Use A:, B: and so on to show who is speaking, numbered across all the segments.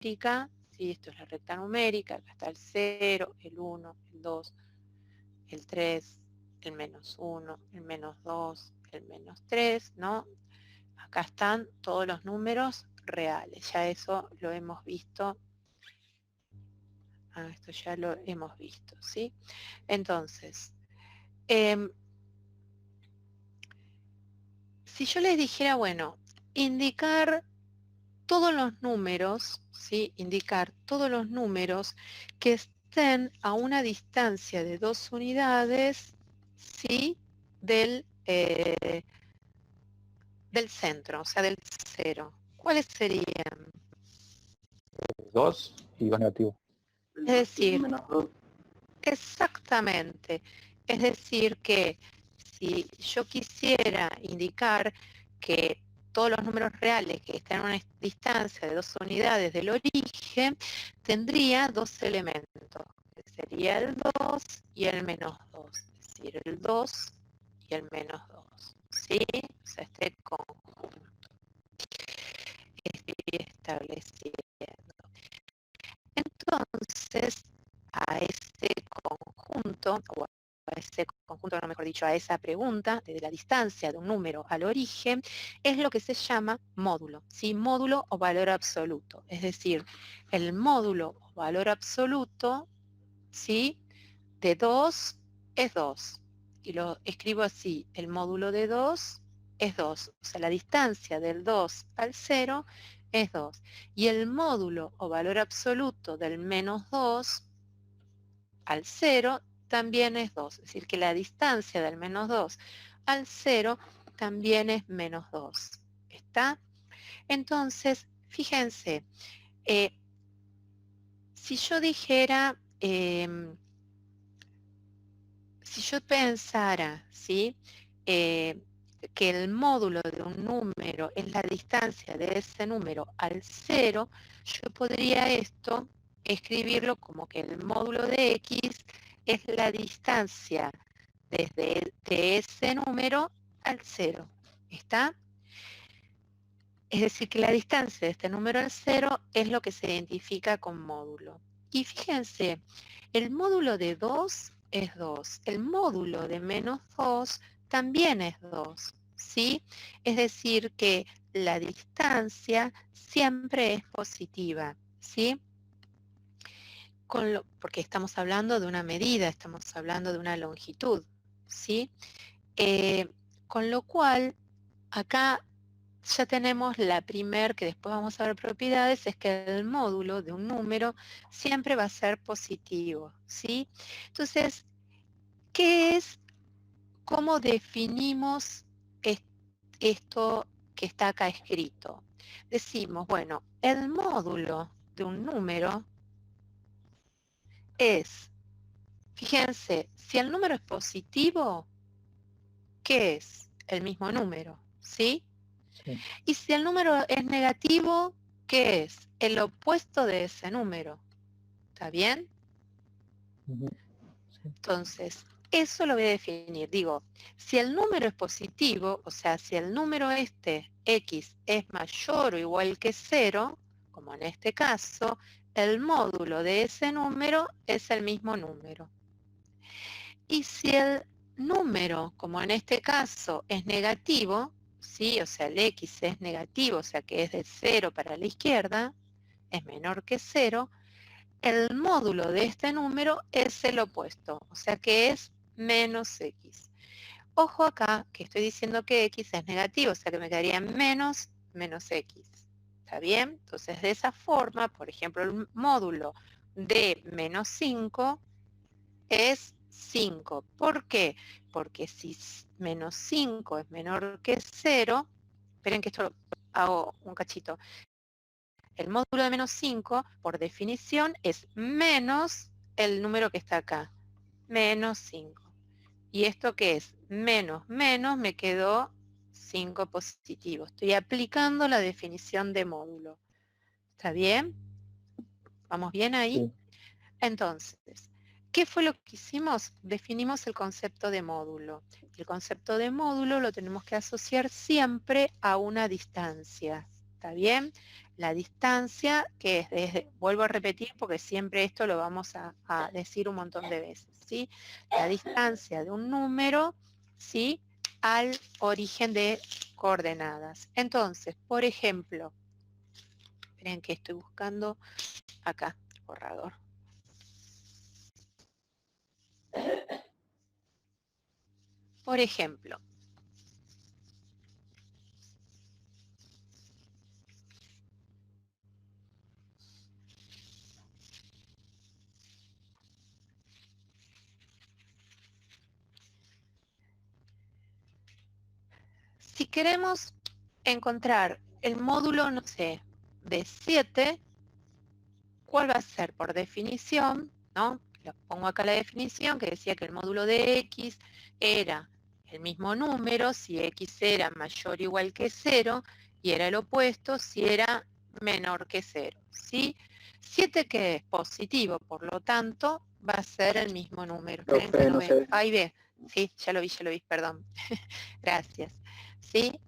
A: numérica, ¿sí? Esto es la recta numérica, acá está el 0, el 1, el 2, el 3, el menos 1, el menos 2, el menos 3, ¿no? Acá están todos los números reales, ya eso lo hemos visto. Esto ya lo hemos visto, ¿sí? Entonces, si yo les dijera, bueno, indicar todos los números, ¿sí? Indicar todos los números que estén a una distancia de 2 unidades, ¿sí? Del centro, o sea, del 0. ¿Cuáles serían?
B: 2 y 2 negativo.
A: Es decir, exactamente. Es decir que si yo quisiera indicar que todos los números reales que están a una distancia de 2 unidades del origen, tendría 2 elementos, que sería el 2 y el menos 2. Es decir, el 2 y el menos 2. ¿Sí? O sea, este conjunto. Estoy estableciendo. Entonces, a ese conjunto, o a ese conjunto, no mejor dicho, a esa pregunta de la distancia de un número al origen, es lo que se llama módulo, ¿sí? Módulo o valor absoluto. Es decir, el módulo o valor absoluto, ¿sí? De 2 es 2. Y lo escribo así, el módulo de 2 es 2. O sea, la distancia del 2 al 0 es 2. Y el módulo o valor absoluto del menos 2 al 0 también es 2. Es decir, que la distancia del menos 2 al 0 también es menos 2. ¿Está? Entonces, fíjense, si yo dijera, si yo pensara, ¿sí? Que el módulo de un número es la distancia de ese número al 0, yo podría esto escribirlo como que el módulo de x es la distancia desde de ese número al 0. ¿Está? Es decir, que la distancia de este número al 0 es lo que se identifica con módulo. Y fíjense, el módulo de 2 es 2. El módulo de menos 2 también es 2. ¿Sí? Es decir, que la distancia siempre es positiva. ¿Sí? Porque estamos hablando de una medida, estamos hablando de una longitud. ¿Sí? Con lo cual, acá ya tenemos la primer, que después vamos a ver propiedades, es que el módulo de un número siempre va a ser positivo, ¿sí? Entonces, ¿qué es, cómo definimos esto que está acá escrito? Decimos, bueno, el módulo de un número es, fíjense, si el número es positivo, ¿qué es? El mismo número, ¿sí?
B: Sí.
A: Y si el número es negativo, ¿qué es? El opuesto de ese número. ¿Está bien?
B: Sí.
A: Entonces, eso lo voy a definir. Digo, si el número es positivo, o sea, si el número este, x, es mayor o igual que 0, como en este caso, el módulo de ese número es el mismo número. Y si el número, como en este caso, es negativo, ¿sí? O sea, el x es negativo, o sea que es de 0 para la izquierda, es menor que 0, el módulo de este número es el opuesto, o sea que es menos x. Ojo acá que estoy diciendo que x es negativo, o sea que me quedaría menos x. ¿Está bien? Entonces de esa forma, por ejemplo, el módulo de menos 5 es 5. ¿Por qué? Porque si menos 5 es menor que 0, esperen que esto hago un cachito. El módulo de menos 5, por definición, es menos el número que está acá, menos 5. ¿Y esto qué es? Menos, menos, me quedó 5 positivo. Estoy aplicando la definición de módulo. ¿Está bien? ¿Vamos bien ahí?
B: Sí.
A: Entonces, ¿qué fue lo que hicimos? Definimos el concepto de módulo. El concepto de módulo lo tenemos que asociar siempre a una distancia. ¿Está bien? la distancia, que es desde, vuelvo a repetir porque siempre esto lo vamos a decir un montón de veces, ¿sí? La distancia de un número, ¿sí? Al origen de coordenadas. Entonces, por ejemplo, esperen que estoy buscando acá el borrador. Por ejemplo, si queremos encontrar el módulo, no sé, de 7, ¿cuál va a ser? Por definición, ¿no? Lo pongo acá la definición que decía que el módulo de x era el mismo número si x era mayor o igual que 0 y era el opuesto si era menor que 0, ¿sí? 7 que es positivo, por lo tanto va a ser el mismo número. Esperen que no
B: No
A: veo.
B: sé.
A: Ahí ve. Sí, ya lo vi, perdón. Gracias. ¿Sí?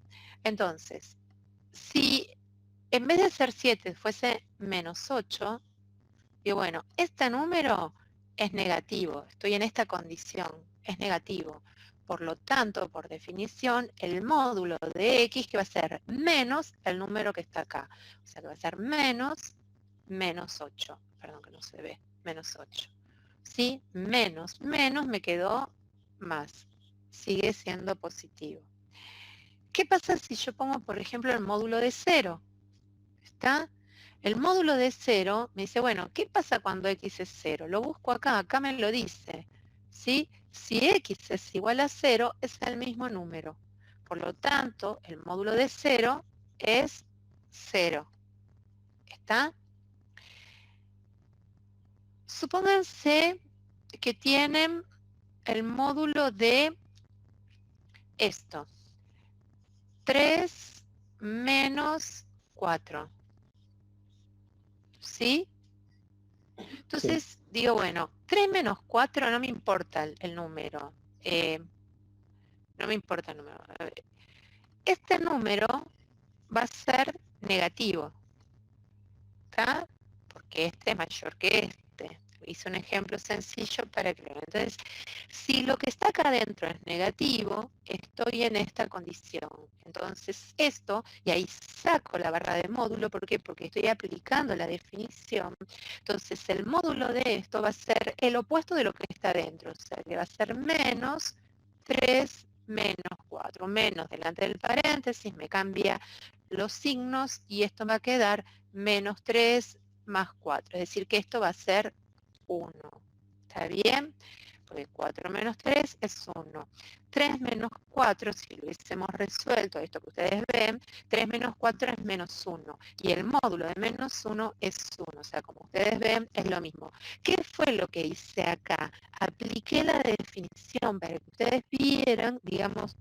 A: Entonces, si en vez de ser 7 fuese menos 8, y bueno, este número es negativo, estoy en esta condición, es negativo. Por lo tanto, por definición, el módulo de x que va a ser menos el número que está acá. O sea, que va a ser menos 8. Perdón que no se ve, menos 8. ¿Sí? Menos me quedó más. Sigue siendo positivo. ¿Qué pasa si yo pongo, por ejemplo, el módulo de 0? ¿Está? El módulo de 0 me dice, bueno, ¿qué pasa cuando x es 0? Lo busco acá me lo dice. ¿Sí? Si x es igual a 0, es el mismo número. Por lo tanto, el módulo de 0 es 0. ¿Está? Supónganse que tienen el módulo de esto. 3 menos 4. ¿Sí? Entonces, sí, digo, bueno, 3 menos 4 no me importa el número. No me importa el número. A ver, este número va a ser negativo, ¿está? Porque este es mayor que este. Hice un ejemplo sencillo para que lo vean. Entonces, si lo que está acá adentro es negativo, estoy en esta condición. Entonces, esto, y ahí saco la barra de módulo, ¿por qué? Porque estoy aplicando la definición. Entonces, el módulo de esto va a ser el opuesto de lo que está adentro, o sea, que va a ser menos 3 menos 4, menos delante del paréntesis, me cambia los signos y esto va a quedar menos 3 más 4, es decir, que esto va a ser 1. ¿Está bien? Porque 4 menos 3 es 1. 3 menos 4, si lo hubiésemos resuelto, esto que ustedes ven, 3 menos 4 es menos 1. Y el módulo de menos 1 es 1. O sea, como ustedes ven, es lo mismo. ¿Qué fue lo que hice acá? Apliqué la definición para que ustedes vieran, digamos,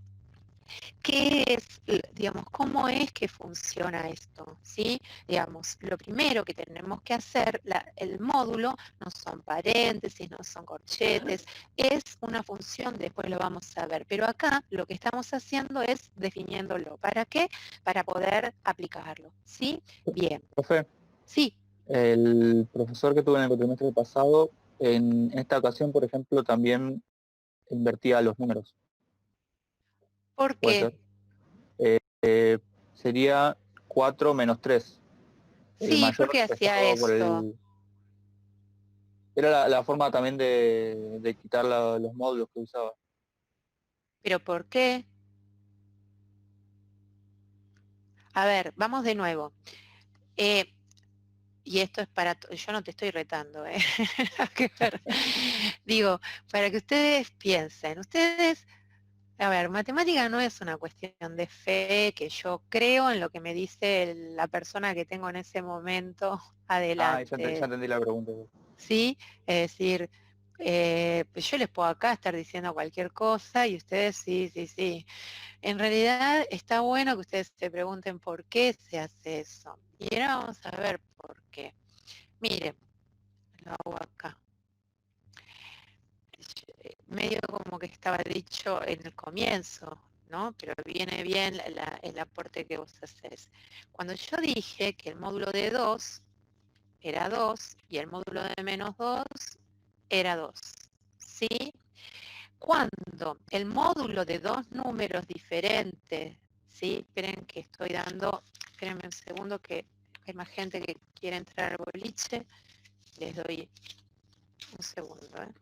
A: ¿qué es, digamos, cómo es que funciona esto? ¿Sí? Digamos, lo primero que tenemos que hacer, el módulo, no son paréntesis, no son corchetes, es una función, después lo vamos a ver, pero acá lo que estamos haciendo es definiéndolo. ¿Para qué? Para poder aplicarlo, ¿sí? Bien.
B: Profe,
A: Sí.
B: el profesor que tuve en el cuatrimestre pasado, en esta ocasión, por ejemplo, también invertía los números.
A: ¿Por
B: ¿Puede
A: qué?
B: ser? Sería 4 menos 3. El
A: Sí, ¿por
B: mayor
A: qué hacía
B: expresado por
A: esto?
B: el... Era la forma también de quitar los módulos que usaba.
A: ¿Pero por qué? A ver, vamos de nuevo. Y esto es para, yo no te estoy retando, que ver. Digo, para que ustedes piensen, ustedes, a ver, matemática no es una cuestión de fe, que yo creo en lo que me dice la persona que tengo en ese momento
B: Ah, ya
A: adelante,
B: entendí la pregunta.
A: ¿sí? Es decir, pues yo les puedo acá estar diciendo cualquier cosa y ustedes sí. En realidad está bueno que ustedes se pregunten por qué se hace eso. Y ahora vamos a ver por qué. Miren, lo hago acá. Medio como que estaba dicho en el comienzo ¿no? Pero viene bien el aporte que vos haces. Cuando yo dije que el módulo de 2 era 2 y el módulo de menos 2 era 2, ¿sí? Cuando el módulo de dos números diferentes, ¿sí? Espérenme un segundo que hay más gente que quiere entrar al boliche. Les doy un segundo, ¿eh?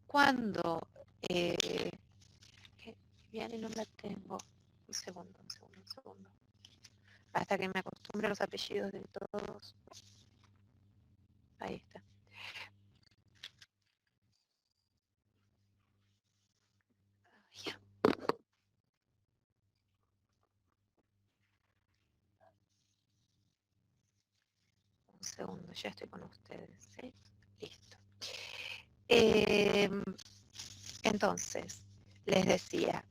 A: Cuando Viviane no la tengo. Un segundo. Hasta que me acostumbre a los apellidos de todos. Ahí está. Ya. Un segundo, ya estoy con ustedes, ¿sí? Listo. Entonces, les decía,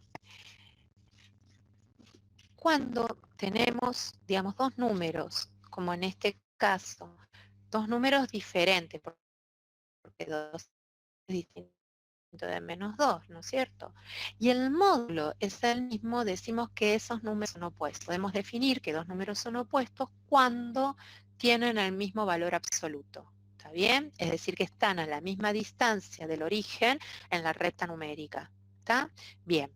A: cuando tenemos, digamos, dos números, como en este caso, dos números diferentes, porque 2 es distinto de menos 2, ¿no es cierto? Y el módulo es el mismo, decimos que esos números son opuestos. Podemos definir que dos números son opuestos cuando tienen el mismo valor absoluto. ¿Está bien? Es decir, que están a la misma distancia del origen en la recta numérica. ¿Está? Bien.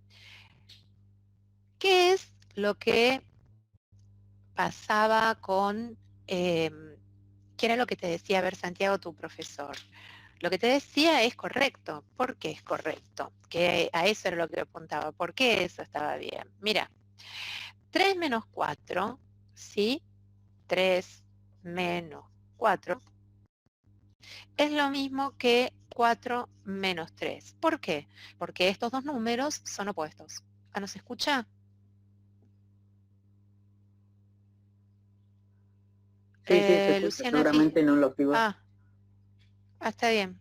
A: ¿Qué es lo que pasaba con... ¿qué era lo que te decía, a ver, Santiago, tu profesor? Lo que te decía es correcto. ¿Por qué es correcto? Que a eso era lo que apuntaba. ¿Por qué eso estaba bien? Mira, 3 menos 4, ¿sí? 3 menos 4 es lo mismo que 4 menos 3. ¿Por qué? Porque estos dos números son opuestos. ¿Ah, no se escucha?
C: Sí, sí, se escucha.
A: Luciana,
C: Seguramente no lo activó.
A: Está bien.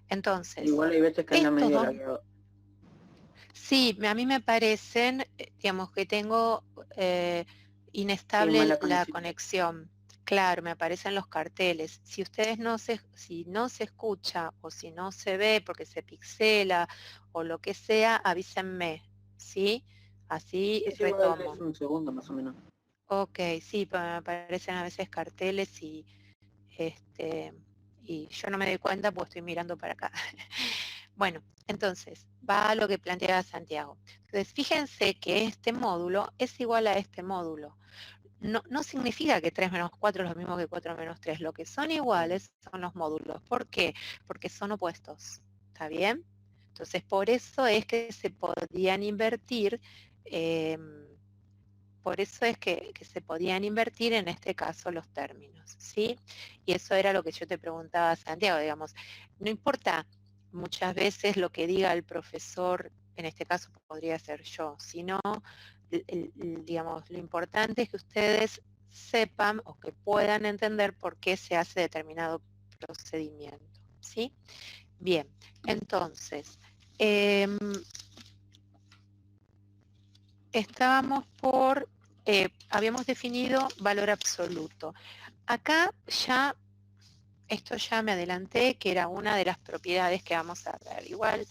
A: Entonces,
C: Igual hay veces que anda
A: estos
C: medio
A: dos...
C: lagueado.
A: Sí, a mí me parecen, digamos, que tengo
C: Sí,
A: inestable
C: mala
A: la
C: conexión.
A: conexión. Claro, me aparecen los carteles. Si ustedes si no se escucha o si no se ve porque se pixela o lo que sea, avísenme, ¿sí? Así
C: Es igual,
A: retomo.
C: es un segundo más o menos.
A: Ok, sí, me aparecen a veces carteles y yo no me doy cuenta porque estoy mirando para acá. Bueno, entonces, va a lo que planteaba Santiago. Entonces, fíjense que este módulo es igual a este módulo. No significa que 3 menos 4 es lo mismo que 4 menos 3. Lo que son iguales son los módulos. ¿Por qué? Porque son opuestos. ¿Está bien? Entonces, por eso es que se podían invertir, por eso es que se podían invertir en este caso los términos, ¿sí? Y eso era lo que yo te preguntaba, Santiago, digamos, no importa muchas veces lo que diga el profesor, en este caso podría ser yo, sino, digamos, lo importante es que ustedes sepan o que puedan entender por qué se hace determinado procedimiento, ¿sí? Bien, entonces, estábamos habíamos definido valor absoluto. Acá esto ya me adelanté, que era una de las propiedades que vamos a ver. Igual,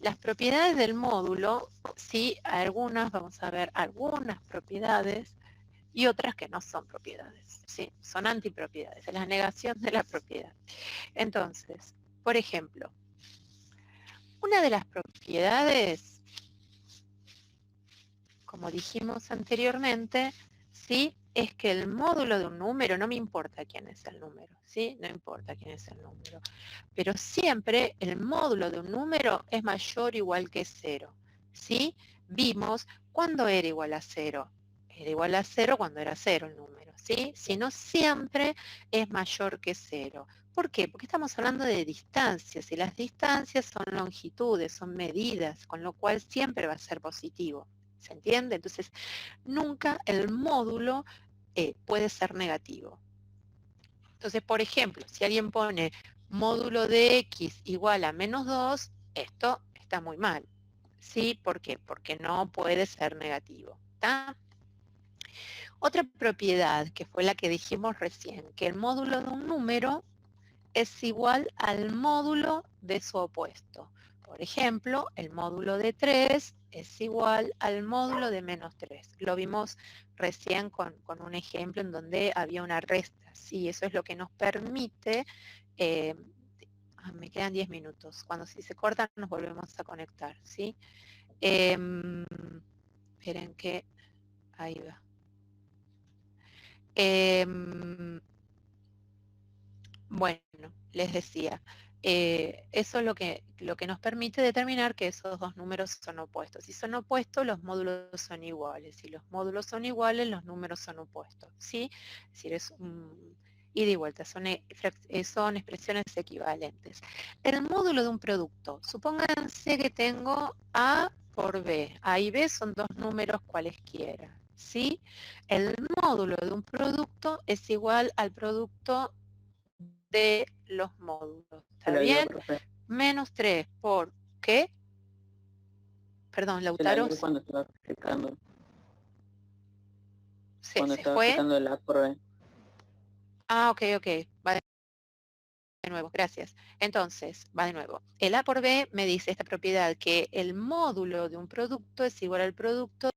A: las propiedades del módulo, sí, vamos a ver algunas propiedades y otras que no son propiedades, sí, son antipropiedades, es la negación de la propiedad. Entonces, por ejemplo, una de las propiedades, como dijimos anteriormente, ¿sí? Es que el módulo de un número, no me importa quién es el número, ¿sí? No importa quién es el número, pero siempre el módulo de un número es mayor o igual que 0, ¿sí? Vimos cuándo era igual a 0. Era igual a 0 cuando era 0 el número, ¿sí? Si no, siempre es mayor que 0. ¿Por qué? Porque estamos hablando de distancias y las distancias son longitudes, son medidas, con lo cual siempre va a ser positivo. ¿Se entiende? Entonces, nunca el módulo puede ser negativo. Entonces, por ejemplo, si alguien pone módulo de x igual a menos 2, esto está muy mal. ¿Sí? ¿Por qué? Porque no puede ser negativo. ¿Está? Otra propiedad, que fue la que dijimos recién, que el módulo de un número es igual al módulo de su opuesto. Por ejemplo, el módulo de 3 es igual al módulo de menos 3. Lo vimos recién con un ejemplo en donde había una resta. Sí, eso es lo que nos permite... me quedan 10 minutos. Cuando si se cortan nos volvemos a conectar, ¿sí? Esperen que... Ahí va. Bueno, les decía, eso es lo que nos permite determinar que esos dos números son opuestos. Si son opuestos, los módulos son iguales. Si los módulos son iguales, los números son opuestos, ¿sí? Es decir, es un ida y vuelta, son expresiones equivalentes. El módulo de un producto, supónganse que tengo A por B. A y B son dos números cualesquiera, ¿sí? El módulo de un producto es igual al producto de los módulos. ¿Está
C: Se la dio,
A: bien?
C: profe.
A: Menos 3 por ¿qué? Perdón,
C: Se la
A: Lautaro,
C: dio cuando estaba explicando.
A: se
C: Cuando estaba
A: fue.
C: explicando el A por B.
A: Ah, ok, va de nuevo, gracias. Entonces, va de nuevo. El A por B me dice esta propiedad que el módulo de un producto es igual al producto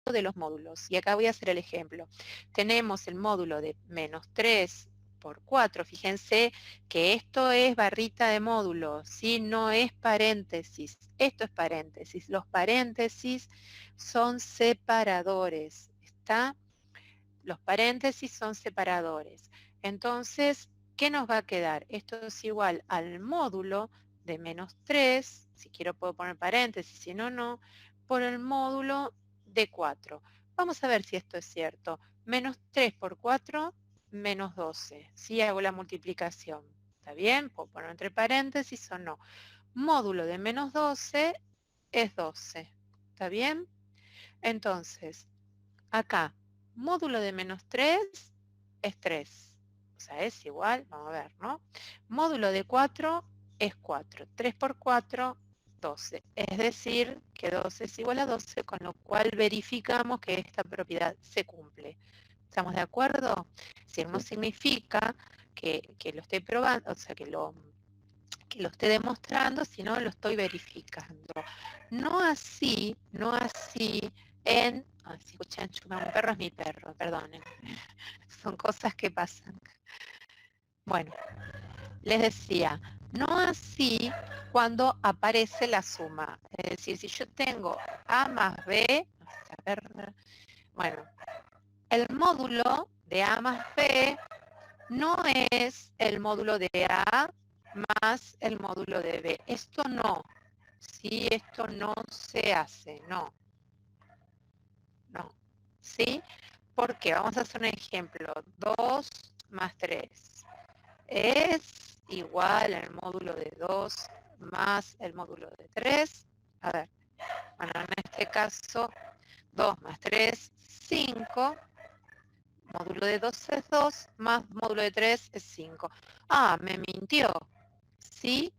A: de los módulos. Y acá voy a hacer el ejemplo. Tenemos el módulo de menos 3 por 4. Fíjense que esto es barrita de módulos, ¿sí? No es paréntesis. Esto es paréntesis. Los paréntesis son separadores. ¿Está? Los paréntesis son separadores. Entonces, ¿qué nos va a quedar? Esto es igual al módulo de menos 3, si quiero puedo poner paréntesis, si no, no, por el módulo de 4. Vamos a ver si esto es cierto. Menos 3 por 4, menos 12. Si hago la multiplicación, ¿está bien? Puedo poner entre paréntesis o no. Módulo de menos 12 es 12. ¿Está bien? Entonces, acá, módulo de menos 3 es 3. O sea, es igual, vamos a ver, ¿no? Módulo de 4 es 4. 3 por 4, 12. Es decir, que 12 es igual a 12, con lo cual verificamos que esta propiedad se cumple. ¿Estamos de acuerdo? Si no significa que lo esté probando, o sea, que lo esté demostrando, sino lo estoy verificando. No así en... si escuchan chumar un perro, es mi perro, perdonen. Son cosas que pasan. Bueno, les decía, no así cuando aparece la suma. Es decir, si yo tengo A más B, a ver, bueno, el módulo de A más B no es el módulo de A más el módulo de B. Esto no. Sí, esto no se hace, no. No. ¿Sí? ¿Por qué? Vamos a hacer un ejemplo. 2 más 3 es igual al módulo de 2 más el módulo de 3. A ver, bueno, en este caso, 2 más 3, 5. Módulo de 2 es 2, más módulo de 3 es 5. Ah, me mintió. ¿Sí?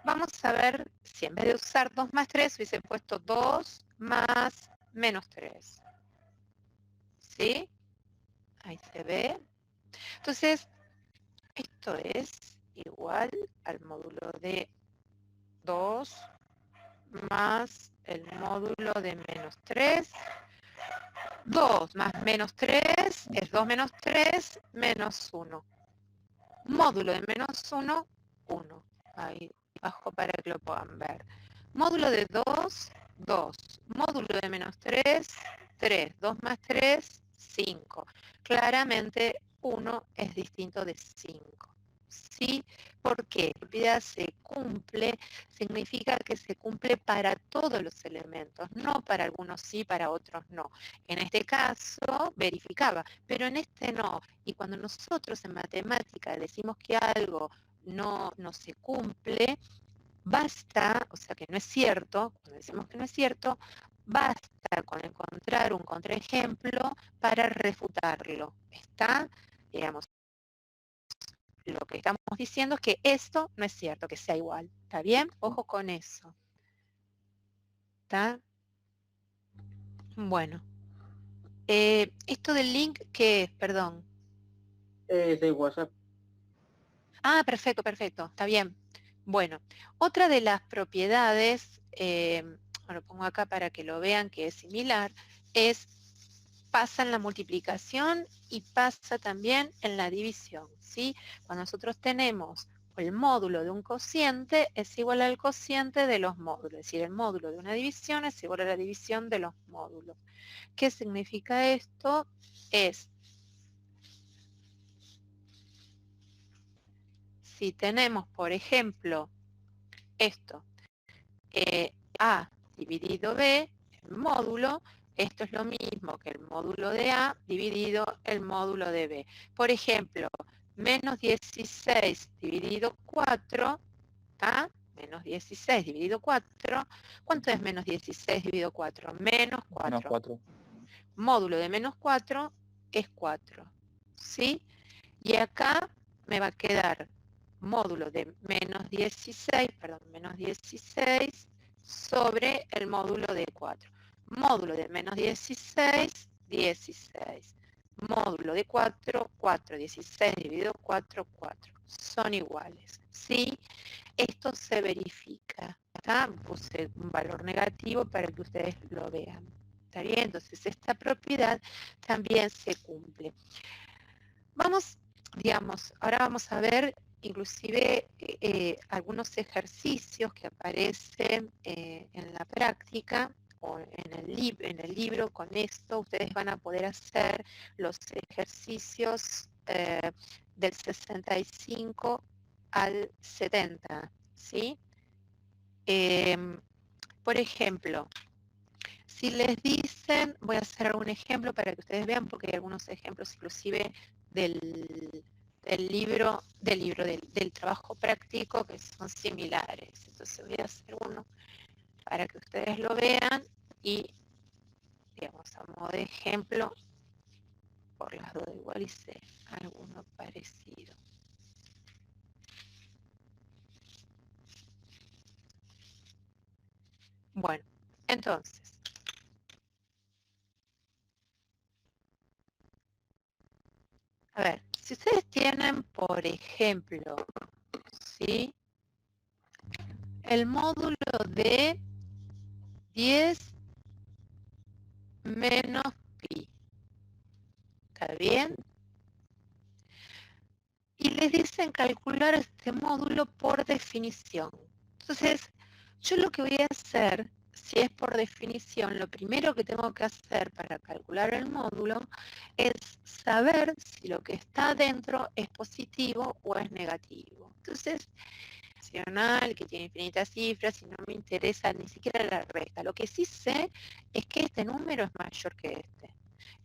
A: Vamos a ver si en vez de usar 2 más 3 hubiese puesto 2 más menos 3. ¿Sí? Ahí se ve. Entonces, esto es igual al módulo de 2 más el módulo de menos 3. 2 más menos 3 es 2 menos 3 menos 1. Módulo de menos 1, 1. Ahí bajo para que lo puedan ver. Módulo de 2, 2. Módulo de menos 3, 3. 2 más 3, 5. Claramente 1 es distinto de 5. ¿Sí? Porque la propiedad se cumple, significa que se cumple para todos los elementos, no para algunos sí, para otros no. En este caso verificaba, pero en este no. Y cuando nosotros en matemática decimos que algo no se cumple, basta, o sea que no es cierto, cuando decimos que no es cierto, basta con encontrar un contraejemplo para refutarlo. ¿Está? Digamos, lo que estamos diciendo es que esto no es cierto, que sea igual. ¿Está bien? Ojo con eso. ¿Está? Bueno. Esto del link, ¿qué es? Perdón.
C: Es de WhatsApp.
A: Ah, perfecto, perfecto, está bien. Bueno, otra de las propiedades, lo pongo acá para que lo vean que es similar, es pasa en la multiplicación y pasa también en la división, ¿sí? Cuando nosotros tenemos el módulo de un cociente es igual al cociente de los módulos, es decir, el módulo de una división es igual a la división de los módulos. ¿Qué significa esto? Es, si tenemos, por ejemplo, esto, A dividido B, el módulo, esto es lo mismo que el módulo de A dividido el módulo de B. Por ejemplo, menos 16 dividido 4, ¿ah? Menos 16 dividido 4, ¿cuánto es menos 16 dividido 4? Menos 4.
B: Menos 4.
A: Módulo de menos 4 es 4, ¿sí? Y acá me va a quedar módulo de menos 16, menos 16 sobre el módulo de 4. Módulo de menos 16, 16. Módulo de 4, 4. 16 dividido 4, 4. Son iguales, ¿sí? Esto se verifica, ¿está? Puse un valor negativo para que ustedes lo vean. ¿Está bien? Entonces esta propiedad también se cumple. Vamos, digamos, ahora vamos a ver inclusive algunos ejercicios que aparecen en la práctica o en el libro. Con esto ustedes van a poder hacer los ejercicios del 65 al 70, ¿sí? Por ejemplo, si les dicen, voy a hacer un ejemplo para que ustedes vean, porque hay algunos ejemplos inclusive del del trabajo práctico que son similares. Entonces voy a hacer uno para que ustedes lo vean y, digamos, a modo de ejemplo, por las dudas igual hice alguno parecido. Bueno, entonces, a ver, si ustedes tienen, por ejemplo, ¿sí? El módulo de 10 menos pi. ¿Está bien? Y les dicen calcular este módulo por definición. Entonces, yo lo que voy a hacer, si es por definición, lo primero que tengo que hacer para calcular el módulo es saber si lo que está adentro es positivo o es negativo. Entonces, que tiene infinitas cifras y no me interesa ni siquiera la resta. Lo que sí sé es que este número es mayor que este.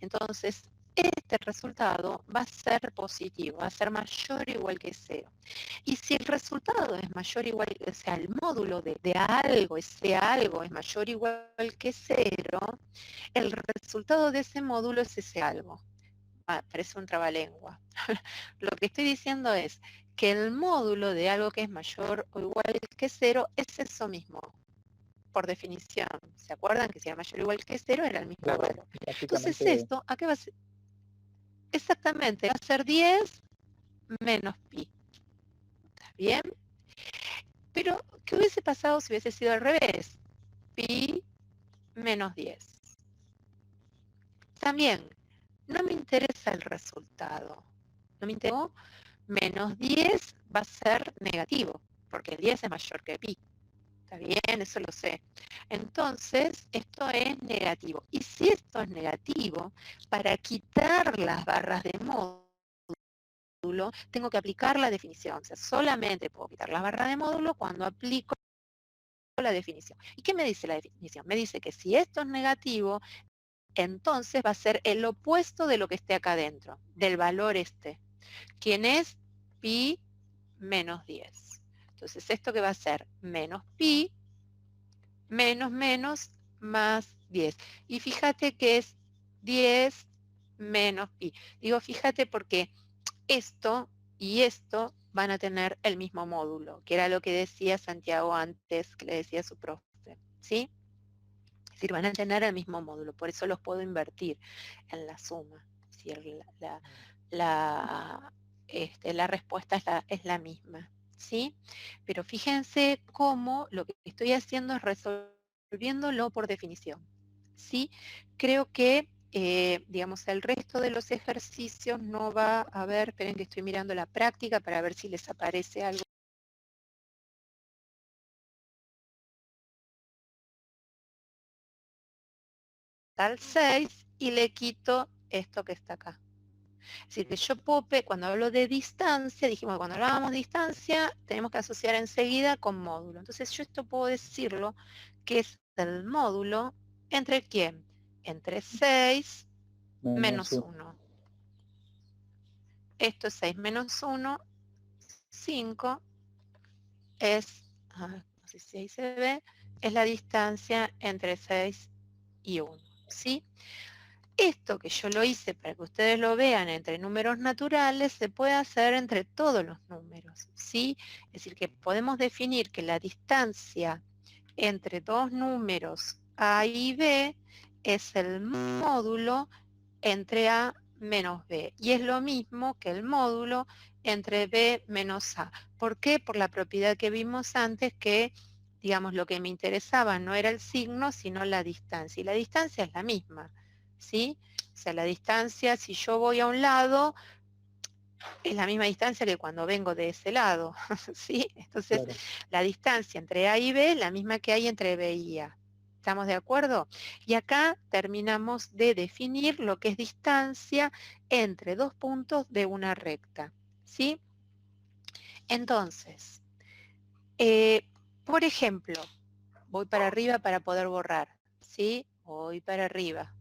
A: Entonces, este resultado va a ser positivo, va a ser mayor o igual que 0. Y si el resultado es mayor o igual, o sea, el módulo de algo, ese algo es mayor o igual que 0, el resultado de ese módulo es ese algo. Parece un trabalengua. Lo que estoy diciendo es que el módulo de algo que es mayor o igual que 0 es eso mismo, por definición. ¿Se acuerdan que si era mayor o igual que 0 era el mismo
B: Claro,
A: valor? Entonces
B: prácticamente.
A: esto, ¿a qué va a ser? Exactamente, va a ser 10 menos pi. ¿Está bien? Pero, ¿qué hubiese pasado si hubiese sido al revés? Pi menos 10. También, no me interesa el resultado. No me interesa. Menos 10 va a ser negativo, porque el 10 es mayor que pi. ¿Está bien? Eso lo sé. Entonces, esto es negativo. Y si esto es negativo, para quitar las barras de módulo, tengo que aplicar la definición. O sea, solamente puedo quitar las barras de módulo cuando aplico la definición. ¿Y qué me dice la definición? Me dice que si esto es negativo, entonces va a ser el opuesto de lo que esté acá adentro, del valor este. ¿Quién es? Pi menos 10. Entonces, ¿esto qué va a ser? Menos pi, menos menos, más 10. Y fíjate que es 10 menos pi. Digo, fíjate porque esto y esto van a tener el mismo módulo, que era lo que decía Santiago antes, que le decía a su profe, ¿sí? Es decir, van a tener el mismo módulo, por eso los puedo invertir en la suma. Es decir, la respuesta es la misma, ¿sí? Pero fíjense cómo lo que estoy haciendo es resolviéndolo por definición, ¿sí? Creo que, digamos, el resto de los ejercicios no va a haber, esperen que estoy mirando la práctica para ver si les aparece algo. Al 6 y le quito esto que está acá. Es decir, que yo puedo, cuando hablo de distancia, dijimos que cuando hablábamos de distancia, tenemos que asociar enseguida con módulo. Entonces yo esto puedo decirlo que es el módulo entre ¿quién? Entre 6 menos 1. Esto es 6 menos 1, 5 es, no sé si ahí se ve, es la distancia entre 6 y 1, ¿sí? Esto que yo lo hice para que ustedes lo vean entre números naturales, se puede hacer entre todos los números, ¿sí? Es decir, que podemos definir que la distancia entre dos números A y B es el módulo entre A menos B. Y es lo mismo que el módulo entre B menos A. ¿Por qué? Por la propiedad que vimos antes que, digamos, lo que me interesaba no era el signo, sino la distancia. Y la distancia es la misma, ¿sí? O sea, la distancia, si yo voy a un lado, es la misma distancia que cuando vengo de ese lado, ¿sí? Entonces,
B: Claro.
A: la distancia entre A y B es la misma que hay entre B y A. ¿Estamos de acuerdo? Y acá terminamos de definir lo que es distancia entre dos puntos de una recta, ¿sí? Entonces, por ejemplo, voy para arriba para poder borrar, ¿sí? Voy para arriba.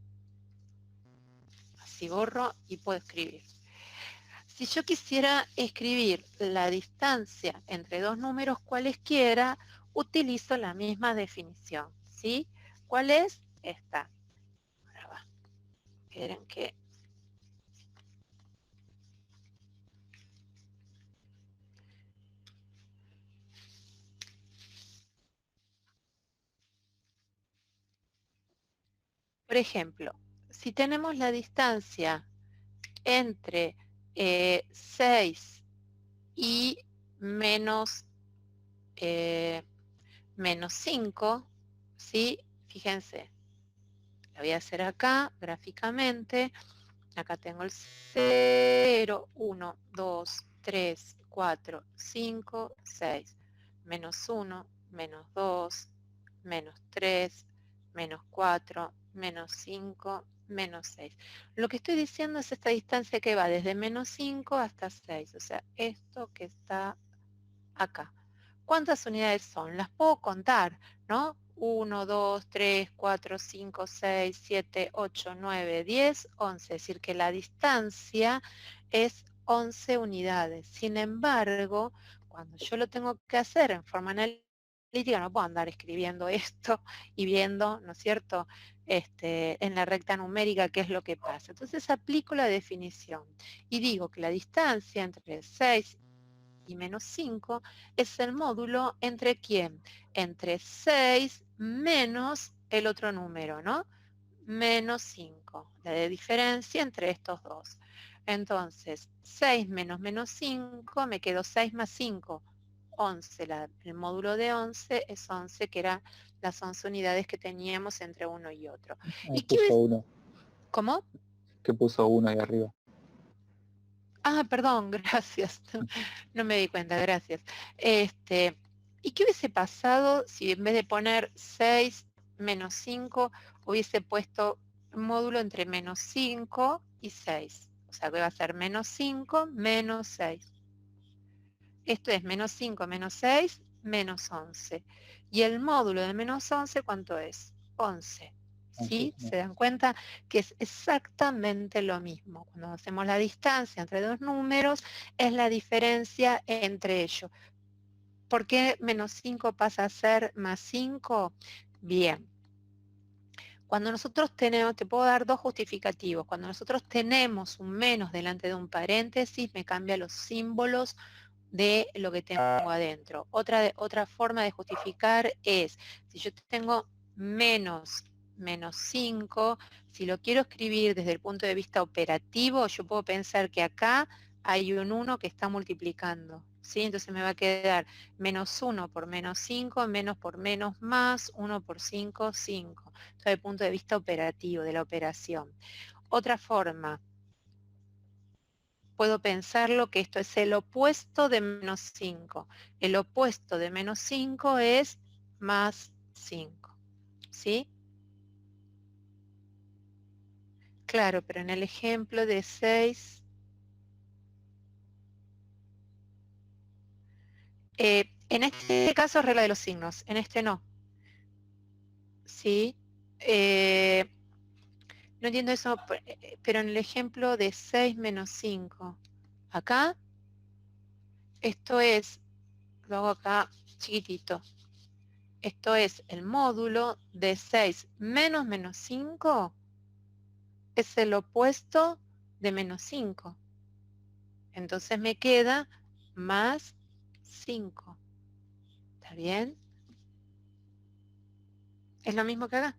A: Así borro y puedo escribir. Si yo quisiera escribir la distancia entre dos números cualesquiera, utilizo la misma definición, ¿sí? ¿Cuál es? Esta. Ahora va. Esperen que... Por ejemplo, si tenemos la distancia entre 6 y menos, menos 5, ¿sí? Fíjense, lo voy a hacer acá gráficamente. Acá tengo el 0, 1, 2, 3, 4, 5, 6. Menos 1, menos 2, menos 3, menos 4, menos 5, menos 6. Lo que estoy diciendo es esta distancia que va desde menos 5 hasta 6. O sea, esto que está acá. ¿Cuántas unidades son? Las puedo contar, ¿no? 1, 2, 3, 4, 5, 6, 7, 8, 9, 10, 11. Es decir, que la distancia es 11 unidades. Sin embargo, cuando yo lo tengo que hacer en forma analítica, no puedo andar escribiendo esto y viendo, ¿no es cierto?, en la recta numérica qué es lo que pasa. Entonces aplico la definición y digo que la distancia entre 6 y menos 5 es el módulo entre quién? Entre 6 menos el otro número, ¿no? Menos 5, la de diferencia entre estos dos. Entonces, 6 menos menos 5, me quedó 6 más 5, 11. El módulo de 11 es 11, que eran las 11 unidades que teníamos entre uno y otro.
B: Ahí
A: ¿Y qué
B: puso
A: ves?
B: uno.
A: ¿Cómo?
B: Que puso uno ahí arriba.
A: Ah, perdón, gracias. No me di cuenta, gracias. ¿Y qué hubiese pasado si en vez de poner 6 menos 5 hubiese puesto un módulo entre menos 5 y 6? O sea, que va a ser menos 5 menos 6. Esto es menos 5 menos 6 menos 11. Y el módulo de menos 11, ¿cuánto es? 11. ¿Sí? ¿Se dan cuenta? Que es exactamente lo mismo. Cuando hacemos la distancia entre dos números, es la diferencia entre ellos. ¿Por qué menos 5 pasa a ser más 5? Bien. Cuando nosotros tenemos, te puedo dar dos justificativos. Cuando nosotros tenemos un menos delante de un paréntesis, me cambia los símbolos de lo que tengo adentro. Otra forma de justificar es, si yo tengo menos 5, si lo quiero escribir desde el punto de vista operativo, yo puedo pensar que acá hay un 1 que está multiplicando, ¿sí? Entonces me va a quedar menos 1 por menos 5, menos por menos más, 1 por 5, 5. Desde el punto de vista operativo, de la operación. Otra forma, puedo pensarlo que esto es el opuesto de menos 5. El opuesto de menos 5 es más 5, ¿sí? Claro, pero en el ejemplo de 6, en este caso es regla de los signos, en este no. ¿Sí? No entiendo eso, pero en el ejemplo de 6 menos 5, acá, esto es, lo hago acá chiquitito, esto es el módulo de 6 menos menos 5, es el opuesto de menos 5. Entonces me queda más 5. ¿Está bien? Es lo mismo que acá.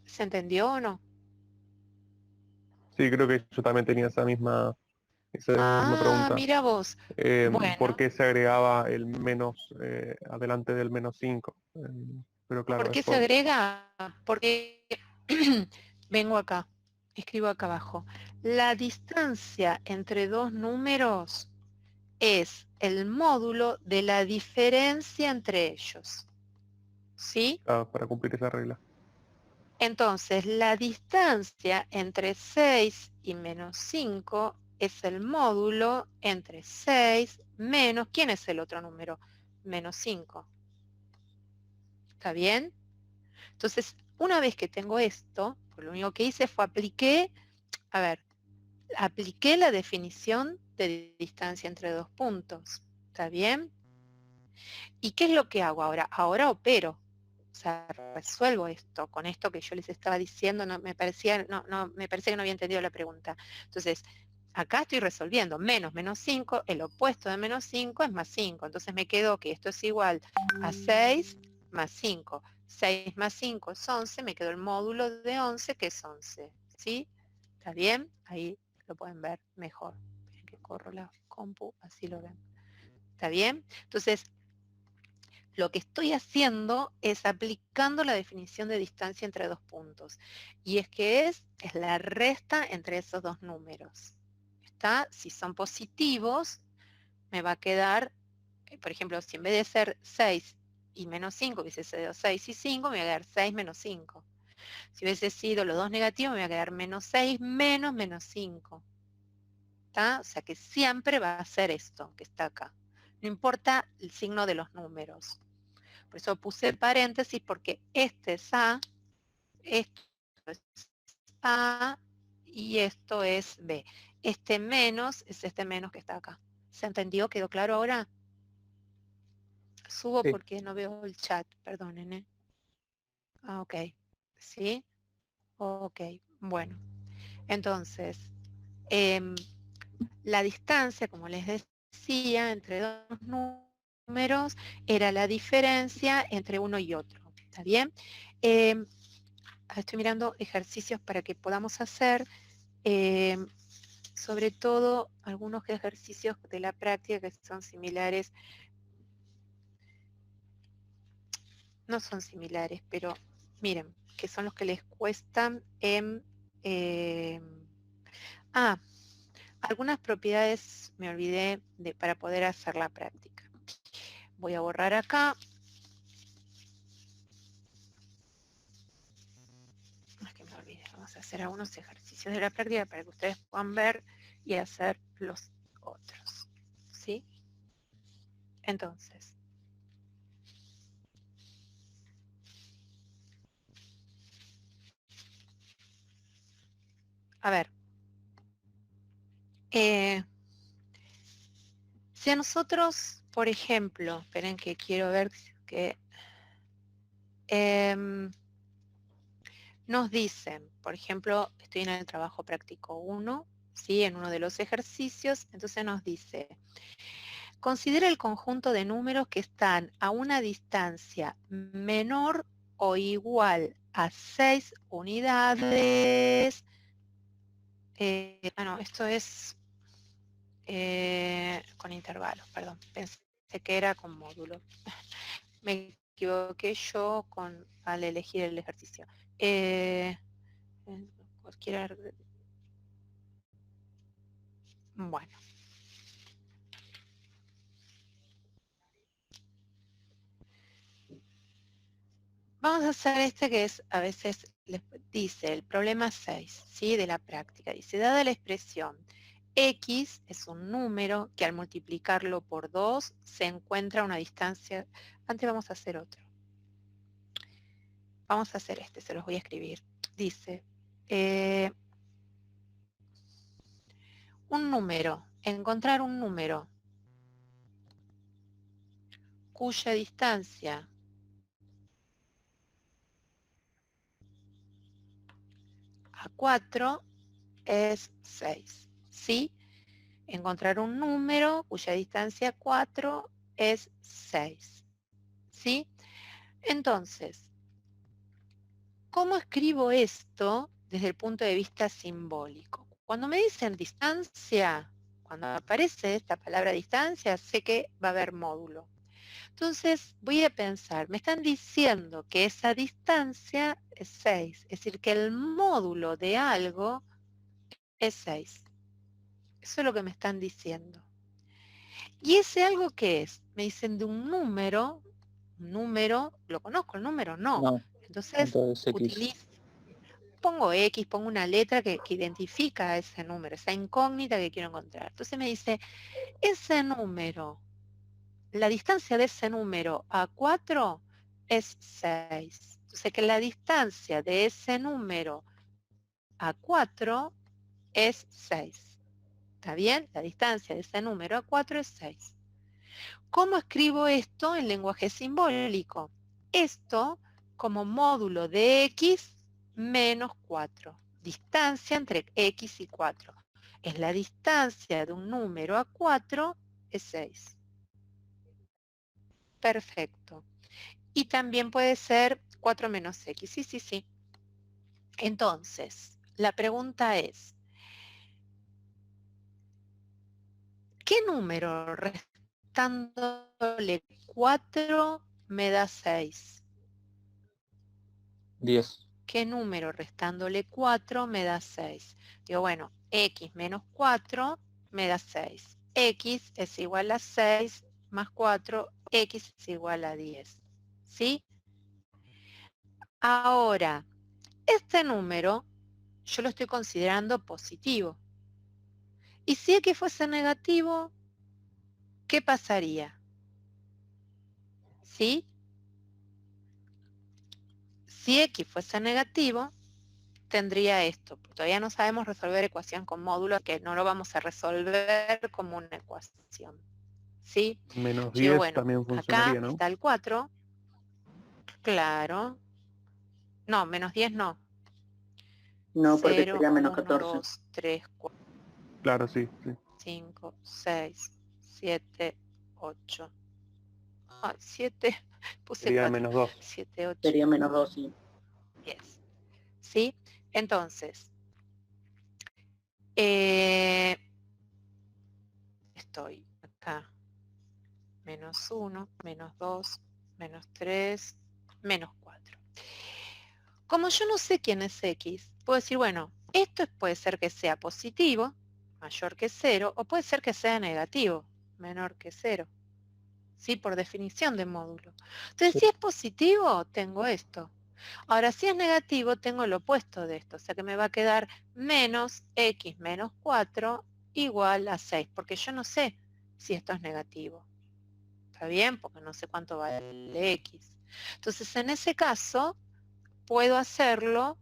A: ¿Se entendió o no?
D: Sí, creo que yo también tenía esa misma pregunta.
A: Mira vos.
D: ¿Por
A: Bueno,
D: qué se agregaba el menos adelante del menos 5? Pero
A: ¿por
D: claro, es
A: qué se
D: por...
A: agrega? Porque vengo acá, escribo acá abajo. La distancia entre dos números es el módulo de la diferencia entre ellos. ¿Sí?
D: para cumplir esa regla.
A: Entonces, la distancia entre 6 y menos 5 es el módulo entre 6 menos, ¿quién es el otro número? Menos 5. ¿Está bien? Entonces, una vez que tengo esto, pues lo único que hice fue apliqué la definición de distancia entre dos puntos. ¿Está bien? ¿Y qué es lo que hago ahora? Ahora opero. O sea, resuelvo esto, con esto que yo les estaba diciendo, me parecía que no había entendido la pregunta. Entonces, acá estoy resolviendo menos 5, el opuesto de menos 5 es más 5. Entonces me quedó que esto es igual a 6 más 5. 6 más 5 es 11, me quedó el módulo de 11 que es 11. ¿Sí? ¿Está bien? Ahí lo pueden ver mejor. Esperen que corro la compu, así lo ven. ¿Está bien? Entonces, lo que estoy haciendo es aplicando la definición de distancia entre dos puntos. Y es que es la resta entre esos dos números. ¿Está? Si son positivos, me va a quedar, por ejemplo, si en vez de ser 6 y menos 5 hubiese sido 6 y 5, me va a quedar 6 menos 5. Si hubiese sido los dos negativos, me va a quedar menos 6 menos menos 5. ¿Está? O sea que siempre va a ser esto que está acá. No importa el signo de los números. Por eso puse paréntesis porque este es A, esto es A y esto es B. Este menos es este menos que está acá. ¿Se entendió? ¿Quedó claro ahora? Subo
B: Sí.
A: porque no veo el chat, perdonen. Ok, ¿sí? Ok, bueno. Entonces, la distancia, como les decía, entre dos números era la diferencia entre uno y otro. ¿Está bien? Estoy mirando ejercicios para que podamos hacer, sobre todo algunos ejercicios de la práctica que son similares, no son similares, pero miren, que son los que les cuestan en... algunas propiedades me olvidé para poder hacer la práctica. Voy a borrar acá. No es que me olvide, vamos a hacer algunos ejercicios de la práctica para que ustedes puedan ver y hacer los otros. ¿Sí? Entonces, a ver, si a nosotros, por ejemplo, esperen que quiero ver que nos dicen, por ejemplo, estoy en el trabajo práctico 1, ¿sí? En uno de los ejercicios, entonces nos dice, considera el conjunto de números que están a una distancia menor o igual a 6 unidades. No, esto es con intervalos, perdón. Pensé que era con módulo. Me equivoqué yo al elegir el ejercicio. Cualquiera. Bueno. Vamos a hacer este que es, a veces les dice, el problema 6, ¿sí? De la práctica. Dice, dada la expresión X es un número que al multiplicarlo por 2 se encuentra a una distancia. Antes vamos a hacer otro. Vamos a hacer este, se los voy a escribir. Dice, un número, encontrar un número cuya distancia a 4 es 6, ¿sí? Encontrar un número cuya distancia 4 es 6, ¿sí? Entonces, ¿cómo escribo esto desde el punto de vista simbólico? Cuando me dicen distancia, cuando aparece esta palabra distancia, sé que va a haber módulo. Entonces voy a pensar, me están diciendo que esa distancia es 6, es decir, que el módulo de algo es 6. Eso es lo que me están diciendo. ¿Y ese algo qué es? Me dicen de un número, ¿lo conozco el número? No. Entonces
B: X.
A: pongo X, pongo una letra que identifica a ese número, esa incógnita que quiero encontrar. Entonces me dice, ese número, la distancia de ese número a 4 es 6. Entonces que la distancia de ese número a 4 es 6. ¿Está bien? La distancia de ese número a 4 es 6. ¿Cómo escribo esto en lenguaje simbólico? Esto como módulo de X menos 4. Distancia entre X y 4. Es la distancia de un número a 4 es 6. Perfecto. Y también puede ser 4 menos X. Sí. Entonces, la pregunta es, ¿qué número restándole 4 me da 6?
B: 10.
A: ¿Qué número restándole 4 me da 6? Digo, bueno, X menos 4 me da 6. X es igual a 6 más 4, X es igual a 10. ¿Sí? Ahora, este número yo lo estoy considerando positivo. Y si X fuese negativo, ¿qué pasaría? ¿Sí? Si X fuese negativo, tendría esto. Todavía no sabemos resolver ecuación con módulos, que no lo vamos a resolver como una ecuación. ¿Sí?
D: Menos
A: Yo digo,
D: 10
A: bueno,
D: también
A: acá
D: funcionaría, ¿no?
A: está el 4. Claro. No, menos 10 no.
C: No, porque
A: 0,
C: sería menos
A: 1,
C: 14.
A: 2, 3, 4,
D: Claro, sí.
A: 5, 6, 7, 8. 7, puse
D: Sería
A: 4.
D: menos 2.
A: 7, 8,
C: Sería menos 2, sí.
A: 10. ¿Sí? Entonces, estoy acá. Menos 1, menos 2, menos 3, menos 4. Como yo no sé quién es X, puedo decir, bueno, esto puede ser que sea positivo, mayor que 0, o puede ser que sea negativo, menor que 0. ¿Sí? Por definición de módulo. Entonces,
B: Sí.
A: si es positivo, tengo esto. Ahora, si es negativo, tengo el opuesto de esto. O sea que me va a quedar menos X menos 4 igual a 6, porque yo no sé si esto es negativo. ¿Está bien? Porque no sé cuánto vale X. Entonces, en ese caso, puedo hacerlo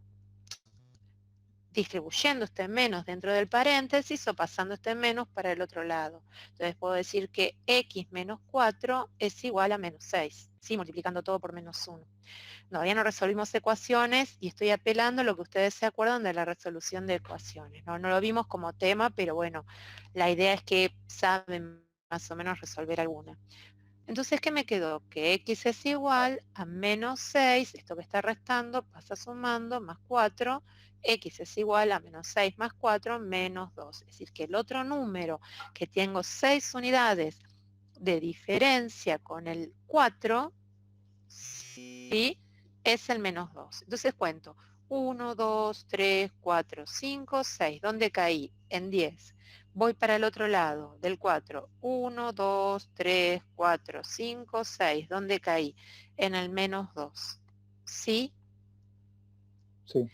A: distribuyendo este menos dentro del paréntesis o pasando este menos para el otro lado. Entonces puedo decir que X menos 4 es igual a menos 6, ¿sí? Multiplicando todo por menos 1. Todavía no resolvimos ecuaciones y estoy apelando a lo que ustedes se acuerdan de la resolución de ecuaciones. No lo vimos como tema, pero bueno, la idea es que saben más o menos resolver alguna. Entonces, ¿qué me quedó? Que x es igual a menos 6, esto que está restando pasa sumando, más 4, x es igual a menos 6 más 4, menos 2. Es decir, que el otro número que tengo 6 unidades de diferencia con el 4, ¿sí?, es el menos 2. Entonces cuento 1, 2, 3, 4, 5, 6. ¿Dónde caí? En 10. Voy para el otro lado del 4. 1, 2, 3, 4, 5, 6. ¿Dónde caí? En el menos 2. ¿Sí?
B: Sí.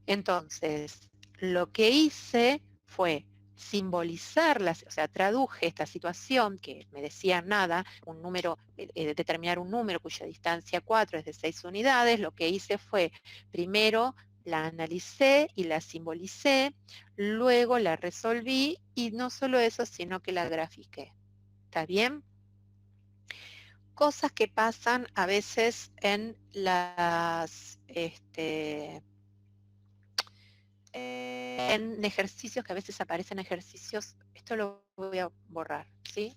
A: Entonces, lo que hice fue simbolizarlas, o sea, traduje esta situación que me decía nada, un número, determinar un número cuya distancia 4 es de 6 unidades, lo que hice fue, primero la analicé y la simbolicé, luego la resolví y no solo eso, sino que la grafiqué. ¿Está bien? Cosas que pasan a veces en las en ejercicios, que a veces aparecen ejercicios, esto lo voy a borrar, ¿sí?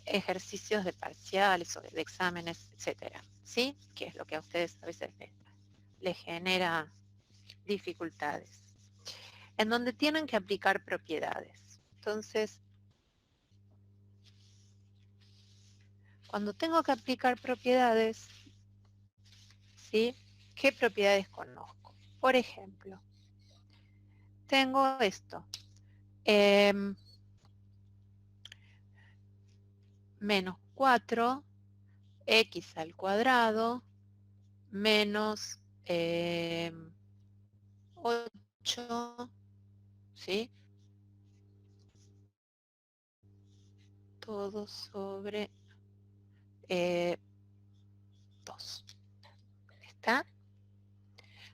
A: Ejercicios de parciales o de exámenes, etcétera, ¿sí? Que es lo que a ustedes a veces les genera dificultades. En donde tienen que aplicar propiedades. Entonces, cuando tengo que aplicar propiedades, ¿sí?, ¿qué propiedades conozco? Por ejemplo, tengo esto. Menos 4, x al cuadrado, menos 8, ¿sí? Todo sobre 2. ¿Está?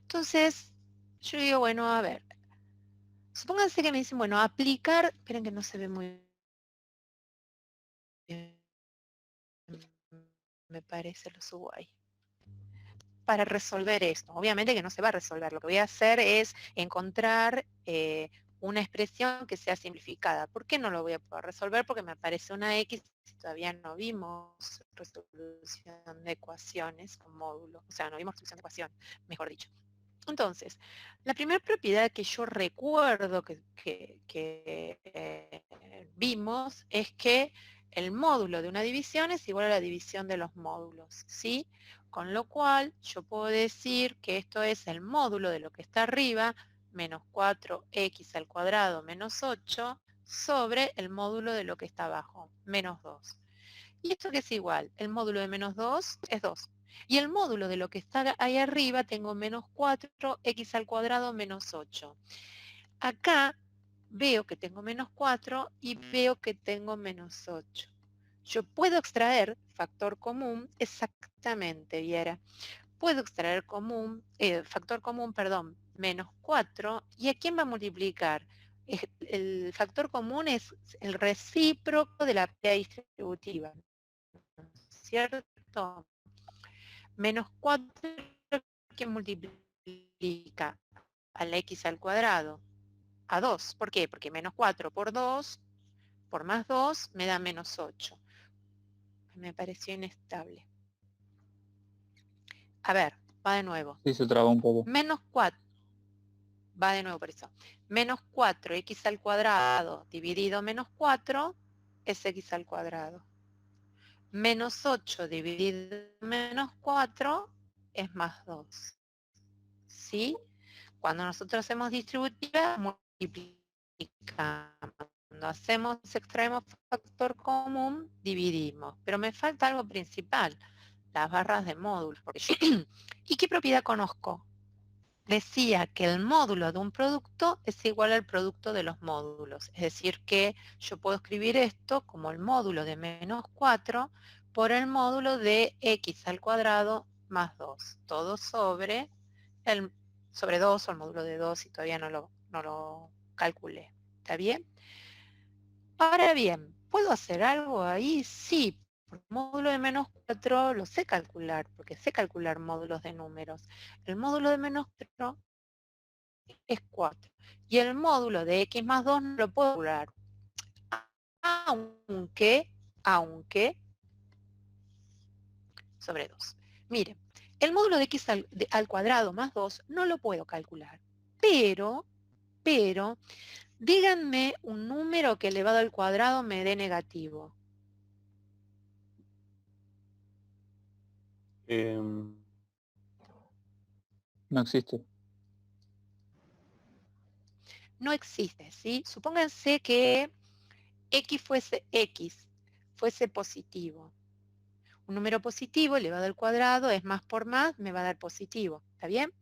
A: Entonces, yo digo, bueno, a ver. Supónganse que me dicen, bueno, aplicar, esperen que no se ve muy bien, me parece, lo subo ahí. Para resolver esto, obviamente que no se va a resolver, lo que voy a hacer es encontrar una expresión que sea simplificada. ¿Por qué no lo voy a poder resolver? Porque me aparece una X y todavía no vimos resolución de ecuaciones con módulo, o sea, no vimos resolución de ecuación, mejor dicho. Entonces, la primera propiedad que yo recuerdo que vimos es que el módulo de una división es igual a la división de los módulos, ¿sí? Con lo cual, yo puedo decir que esto es el módulo de lo que está arriba, menos 4x al cuadrado menos 8, sobre el módulo de lo que está abajo, menos 2. ¿Y esto qué es igual? El módulo de menos 2 es 2. Y el módulo de lo que está ahí arriba tengo menos 4x al cuadrado menos 8. Acá veo que tengo menos 4 y veo que tengo menos 8. Yo puedo extraer factor común exactamente, Viera. Puedo extraer factor común, perdón, menos 4. ¿Y a quién va a multiplicar? El factor común es el recíproco de la propiedad distributiva, ¿cierto? Menos 4 que multiplica a la x al cuadrado a 2. ¿Por qué? Porque menos 4 por 2, por más 2, me da menos 8. Me pareció inestable. A ver, va de nuevo.
B: Sí, se trabó un poco.
A: Menos 4. Va de nuevo por eso. Menos 4x al cuadrado dividido menos 4 es x al cuadrado. Menos 8 dividido menos 4 es más 2. ¿Sí? Cuando nosotros hacemos distributiva, multiplicamos. Cuando extraemos factor común, dividimos. Pero me falta algo principal, las barras de módulos. ¿Y qué propiedad conozco? Decía que el módulo de un producto es igual al producto de los módulos. Es decir, que yo puedo escribir esto como el módulo de menos 4 por el módulo de x al cuadrado más 2. Todo sobre 2 o el módulo de 2 y todavía no lo calculé. ¿Está bien? Ahora bien, ¿puedo hacer algo ahí? Sí. El módulo de menos 4 lo sé calcular, porque sé calcular módulos de números. El módulo de menos 4 es 4. Y el módulo de x más 2 no lo puedo calcular. Aunque sobre 2. Miren, el módulo de x al cuadrado más 2 no lo puedo calcular, pero, díganme un número que elevado al cuadrado me dé negativo.
B: No existe.
A: No existe, ¿sí? Supónganse que x fuese positivo. Un número positivo elevado al cuadrado es más por más, me va a dar positivo, ¿está bien?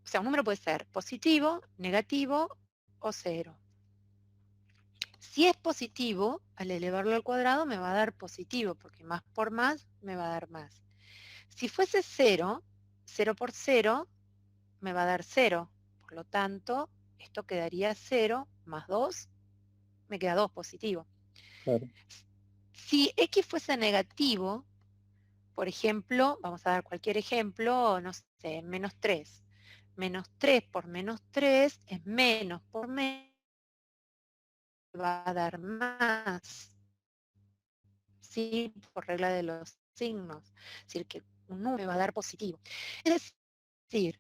A: O sea, un número puede ser positivo, negativo o cero. Si es positivo, al elevarlo al cuadrado me va a dar positivo, porque más por más me va a dar más. Si fuese 0, 0 por 0, me va a dar 0. Por lo tanto, esto quedaría 0 más 2, me queda 2 positivo.
B: Claro.
A: Si x fuese negativo, por ejemplo, vamos a dar cualquier ejemplo, no sé, menos 3. Menos 3 por menos 3 es menos por menos, va a dar más. ¿Sí? Por regla de los signos. Es decir, que un número me va a dar positivo. Es decir,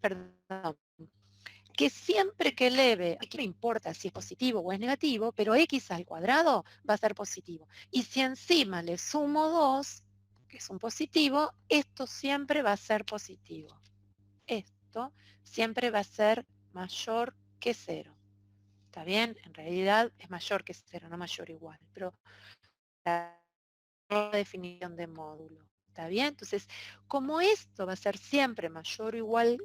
A: perdón, que siempre que eleve, aquí no importa si es positivo o es negativo, pero x al cuadrado va a ser positivo. Y si encima le sumo 2, que es un positivo, esto siempre va a ser positivo. Esto siempre va a ser mayor que 0. ¿Está bien? En realidad es mayor que 0, no mayor o igual. Pero la definición de módulo. ¿Está bien? Entonces, como esto va a ser siempre mayor o igual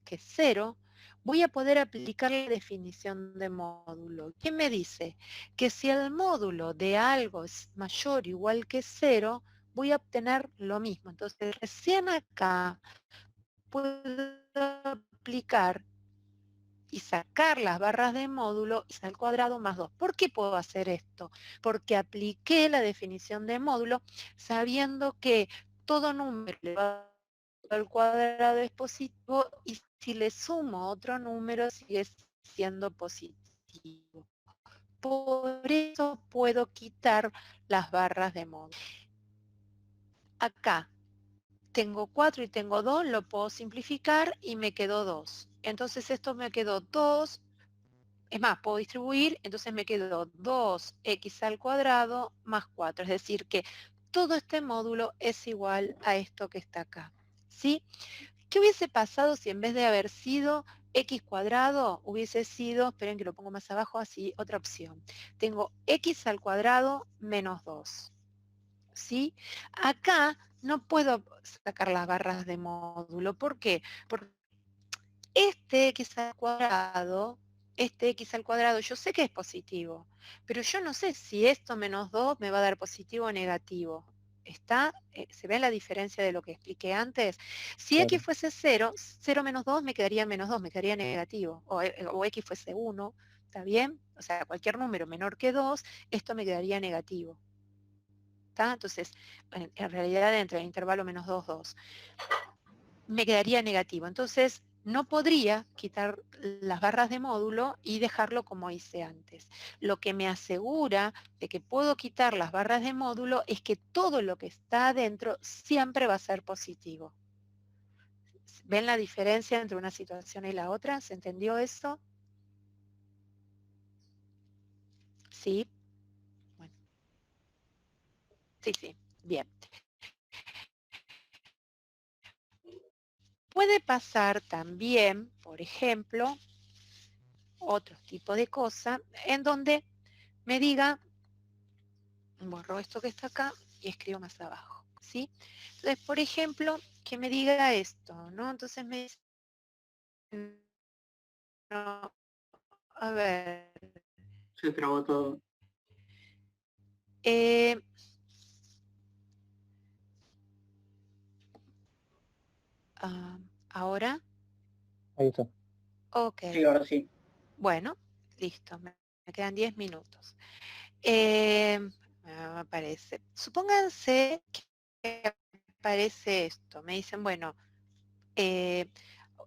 A: que 0, voy a poder aplicar la definición de módulo. ¿Qué me dice? Que si el módulo de algo es mayor o igual que 0, voy a obtener lo mismo. Entonces, recién acá puedo aplicar y sacar las barras de módulo y al cuadrado más 2. ¿Por qué puedo hacer esto? Porque apliqué la definición de módulo sabiendo que todo número elevado al cuadrado es positivo y si le sumo otro número sigue siendo positivo. Por eso puedo quitar las barras de módulo. Acá tengo 4 y tengo 2, lo puedo simplificar y me quedó 2. Entonces esto me quedó 2. Es más, puedo distribuir, entonces me quedó 2x al cuadrado más 4. Es decir, que todo este módulo es igual a esto que está acá. ¿Sí? ¿Qué hubiese pasado si en vez de haber sido x cuadrado hubiese sido, esperen que lo pongo más abajo, así, otra opción? Tengo x al cuadrado menos 2. ¿Sí? Acá no puedo sacar las barras de módulo. ¿Por qué? Porque este x al cuadrado, yo sé que es positivo, pero yo no sé si esto menos 2 me va a dar positivo o negativo. ¿Está? ¿Se ve la diferencia de lo que expliqué antes? Si
B: Claro.
A: x fuese 0, 0 menos 2 me quedaría menos 2, me quedaría negativo. O x fuese 1, ¿está bien? O sea, cualquier número menor que 2, esto me quedaría negativo. ¿Está? Entonces, en realidad entre el intervalo menos 2, 2 me quedaría negativo. Entonces, no podría quitar las barras de módulo y dejarlo como hice antes. Lo que me asegura de que puedo quitar las barras de módulo es que todo lo que está adentro siempre va a ser positivo. ¿Ven la diferencia entre una situación y la otra? ¿Se entendió eso? ¿Sí? Bueno. Sí, sí. Bien. Puede pasar también, por ejemplo, otro tipo de cosa, en donde me diga, borro esto que está acá y escribo más abajo, ¿sí? Entonces, por ejemplo, que me diga esto, ¿no? Entonces me dice, no, a ver,
C: Se trabó todo.
A: eh, ahora,
B: Ahí está.
A: ok,
C: Sí, ahora sí.
A: bueno, listo, me quedan 10 minutos. Me aparece, supónganse que aparece esto, me dicen, bueno,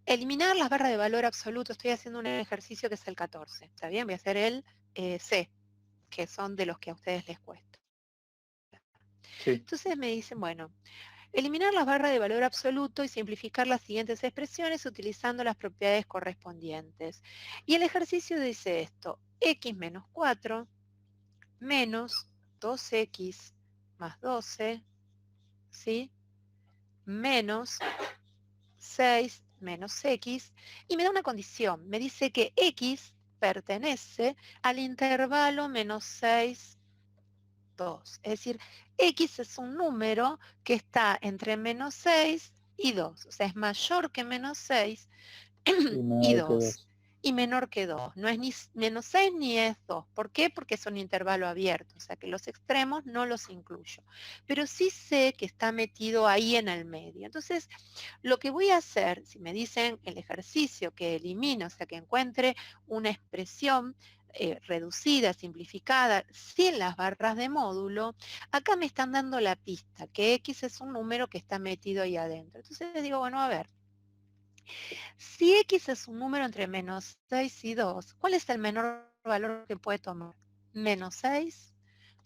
A: eliminar las barras de valor absoluto, estoy haciendo un ejercicio que es el 14, ¿está bien? Voy a hacer el C, que son de los que a ustedes les cuesta.
B: Sí.
A: Entonces me dicen, bueno, eliminar las barras de valor absoluto y simplificar las siguientes expresiones utilizando las propiedades correspondientes. Y el ejercicio dice esto, x menos 4 menos 2x más 12, ¿sí? Menos 6 menos x, y me da una condición. Me dice que x pertenece al intervalo menos 6, 2. Es decir, x es un número que está entre menos 6 y 2. O sea, es mayor que menos 6
B: Y
A: y
B: menor que
A: 2.
B: 2.
A: Y menor que 2. No es ni menos 6 ni es 2. ¿Por qué? Porque es un intervalo abierto. O sea que los extremos no los incluyo. Pero sí sé que está metido ahí en el medio. Entonces, lo que voy a hacer, si me dicen el ejercicio que elimino, o sea que encuentre una expresión reducida, simplificada, sin las barras de módulo, acá me están dando la pista, que x es un número que está metido ahí adentro. Entonces les digo, bueno, a ver, si x es un número entre menos 6 y 2, ¿cuál es el menor valor que puede tomar? ¿Menos 6?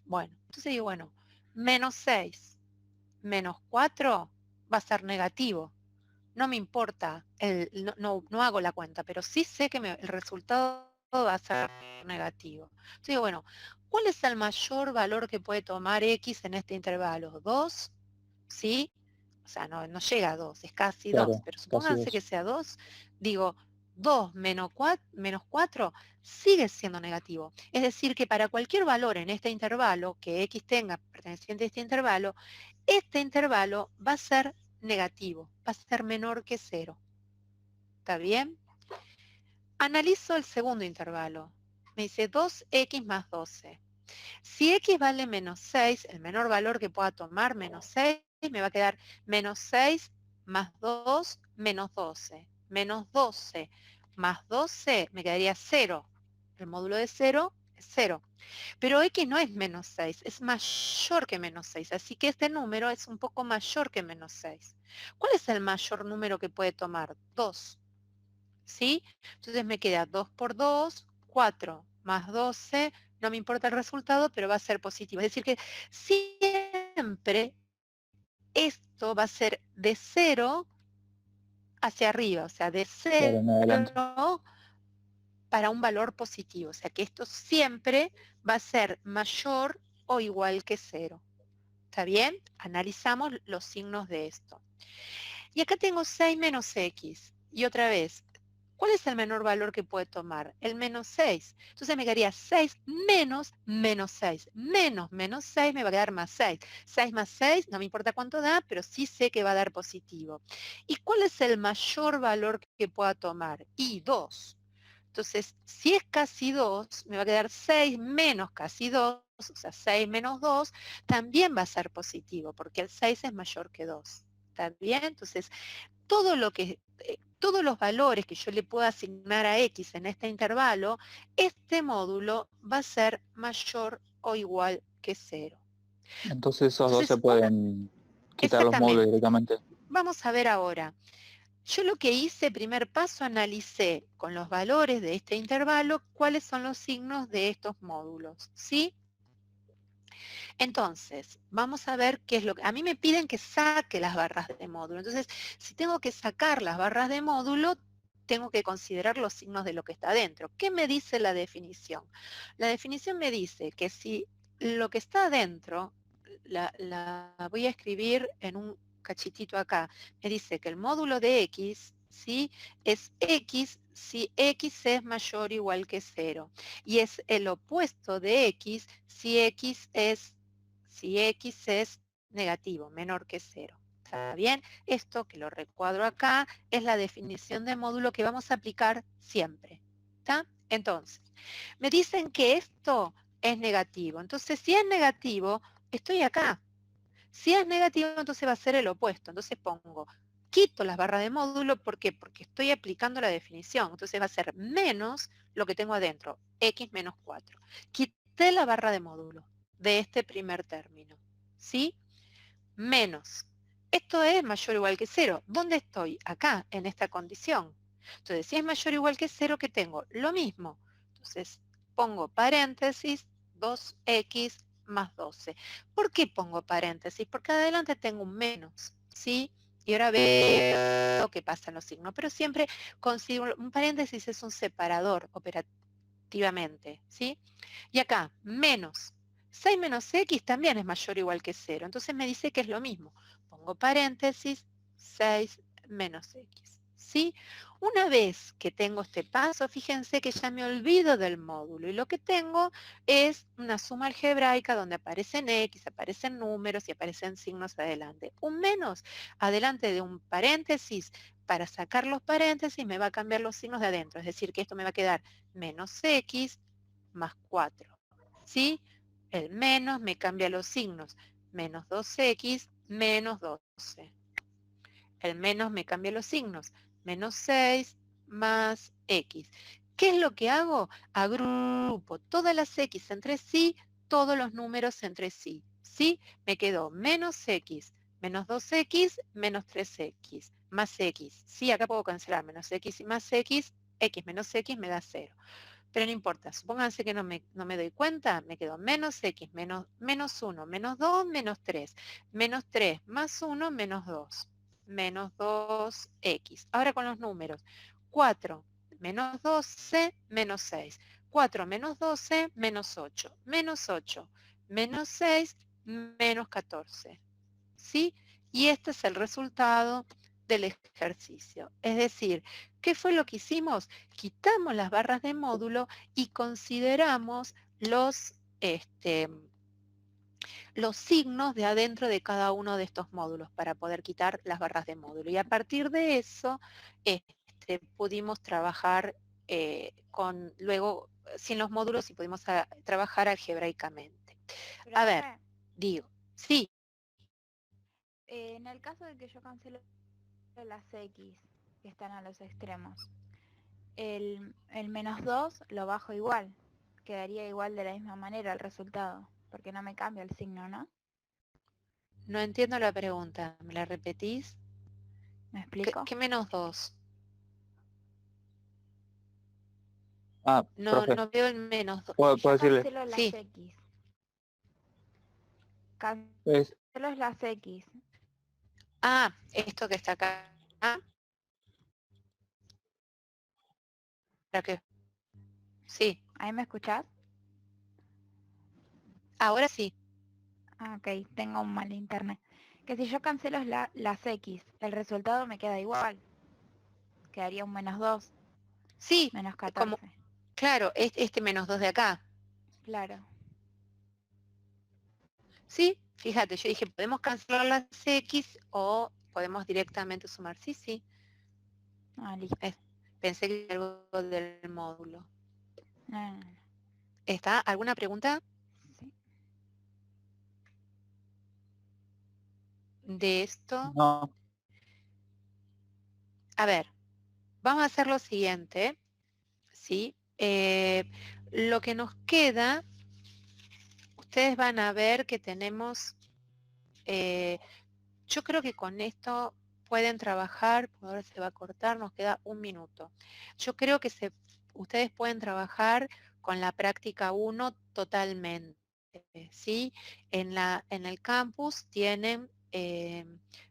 A: Bueno, entonces digo, bueno, menos 6 menos 4 va a ser negativo. No me importa, no hago la cuenta, pero sí sé que el resultado va a ser negativo. Entonces digo, bueno, ¿cuál es el mayor valor que puede tomar x en este intervalo? ¿2? ¿Sí? O sea, no llega a 2, es casi 2,
B: Claro,
A: pero
B: casi
A: supónganse
B: 2.
A: que sea 2, digo, 2 menos 4 sigue siendo negativo. Es decir, que para cualquier valor en este intervalo, que x tenga perteneciente a este intervalo va a ser negativo, va a ser menor que 0. ¿Está bien? Analizo el segundo intervalo. Me dice 2x más 12. Si x vale menos 6, el menor valor que pueda tomar, menos 6, me va a quedar menos 6 más 2, menos 12. Menos 12 más 12 me quedaría 0. El módulo de 0 es 0. Pero x no es menos 6, es mayor que menos 6. Así que este número es un poco mayor que menos 6. ¿Cuál es el mayor número que puede tomar? 2. ¿Sí? Entonces me queda 2 por 2, 4 más 12, no me importa el resultado, pero va a ser positivo. Es decir que siempre esto va a ser de 0 hacia arriba, o sea, de
B: Claro, en adelante.
A: 0 para un valor positivo. O sea, que esto siempre va a ser mayor o igual que 0. ¿Está bien? Analizamos los signos de esto. Y acá tengo 6 menos x. Y otra vez, ¿cuál es el menor valor que puede tomar? El menos 6. Entonces me quedaría 6 menos menos 6. Menos 6 me va a quedar más 6. 6 más 6, no me importa cuánto da, pero sí sé que va a dar positivo. ¿Y cuál es el mayor valor que pueda tomar? Y 2. Entonces, si es casi 2, me va a quedar 6 menos casi 2, o sea, 6 menos 2, también va a ser positivo, porque el 6 es mayor que 2. ¿Está bien? Entonces, todos los valores que yo le pueda asignar a x en este intervalo, este módulo va a ser mayor o igual que 0.
B: Entonces esos dos se
A: Entonces,
B: pueden quitar los módulos
A: exactamente,
B: directamente.
A: vamos a ver ahora. Yo lo que hice, primer paso, analicé con los valores de este intervalo cuáles son los signos de estos módulos, ¿sí? Entonces, vamos a ver qué es lo que... A mí me piden que saque las barras de módulo. Entonces, si tengo que sacar las barras de módulo, tengo que considerar los signos de lo que está adentro. ¿Qué me dice la definición? La definición me dice que si lo que está adentro, la voy a escribir en un cachitito acá, me dice que el módulo de x, ¿sí? Es x si x es mayor o igual que 0. Y es el opuesto de x si x es negativo, menor que 0. ¿Está bien? Esto que lo recuadro acá es la definición de módulo que vamos a aplicar siempre. ¿Está? Entonces, me dicen que esto es negativo. Entonces, si es negativo, estoy acá. Si es negativo, entonces va a ser el opuesto. Entonces pongo, quito las barras de módulo, ¿por qué? Porque estoy aplicando la definición. Entonces va a ser menos lo que tengo adentro, x menos 4. Quité la barra de módulo de este primer término. ¿Sí? Menos. Esto es mayor o igual que 0. ¿Dónde estoy? Acá, en esta condición. Entonces, si es mayor o igual que 0, ¿qué tengo? Lo mismo. Entonces, pongo paréntesis, 2x más 12. ¿Por qué pongo paréntesis? Porque adelante tengo un menos, ¿sí? Y ahora veo lo que pasa en los signos. Pero siempre considero, un paréntesis es un separador operativamente, ¿sí? Y acá, menos. 6 menos x también es mayor o igual que 0. Entonces me dice que es lo mismo. Pongo paréntesis, 6 menos x, ¿sí? Una vez que tengo este paso, fíjense que ya me olvido del módulo y lo que tengo es una suma algebraica donde aparecen x, aparecen números y aparecen signos adelante. Un menos adelante de un paréntesis, para sacar los paréntesis me va a cambiar los signos de adentro, es decir, que esto me va a quedar menos x más 4, ¿sí? El menos me cambia los signos, menos 2x menos 12. El menos me cambia los signos, menos 6 más x. ¿Qué es lo que hago? Agrupo todas las x entre sí, todos los números entre sí, ¿sí? Me quedó menos x, menos 2x, menos 3x, más x. Sí, acá puedo cancelar menos x y más x menos x me da 0. Pero no importa, supónganse que no me doy cuenta, me quedo menos x, menos 1, menos 2, menos 3. Menos 3 más 1, menos 2. Menos 2x. Ahora con los números. 4 menos 12, menos 6. 4 menos 12, menos 8. Menos 8, menos 6, menos 14. ¿Sí? Y este es el resultado del ejercicio. Es decir, ¿qué fue lo que hicimos? Quitamos las barras de módulo y consideramos los signos de adentro de cada uno de estos módulos para poder quitar las barras de módulo. Y a partir de eso pudimos trabajar luego sin los módulos y pudimos trabajar algebraicamente. A ver, digo, sí.
E: En el caso de que yo cancelo las x que están a los extremos, el menos 2 lo bajo igual, quedaría igual de la misma manera el resultado, porque no me cambia el signo, ¿no?
A: No entiendo la pregunta, ¿me la repetís?
E: ¿Me explico?
A: ¿Qué menos 2?
B: Profe,
A: No veo el menos 2.
B: ¿puedo
E: Yo
B: decirle?
E: cancelo las
A: Sí.
E: x.
B: Es,
E: Cancelo las x.
A: Ah, esto que está acá. ¿Para qué? Sí,
E: ¿Ahí me escuchás?
A: ahora sí.
E: Ah, ok, tengo un mal internet. Que si yo cancelo las x, el resultado me queda igual. Quedaría un menos 2,
A: Sí,
E: menos 14.
A: como, claro, este menos 2 de acá.
E: Claro.
A: Sí, fíjate, yo dije, podemos cancelar las x o podemos directamente sumar. Sí, sí.
E: Ah, listo.
A: Pensé que era algo del módulo.
E: No.
A: ¿Está? ¿Alguna pregunta
E: Sí.
A: de esto?
B: no,
A: A ver, vamos a hacer lo siguiente, ¿sí? Lo que nos queda, ustedes van a ver que tenemos, yo creo que con esto pueden trabajar, por ahora se va a cortar, nos queda un minuto. Yo creo que ustedes pueden trabajar con la práctica 1 totalmente, ¿sí? En el campus tienen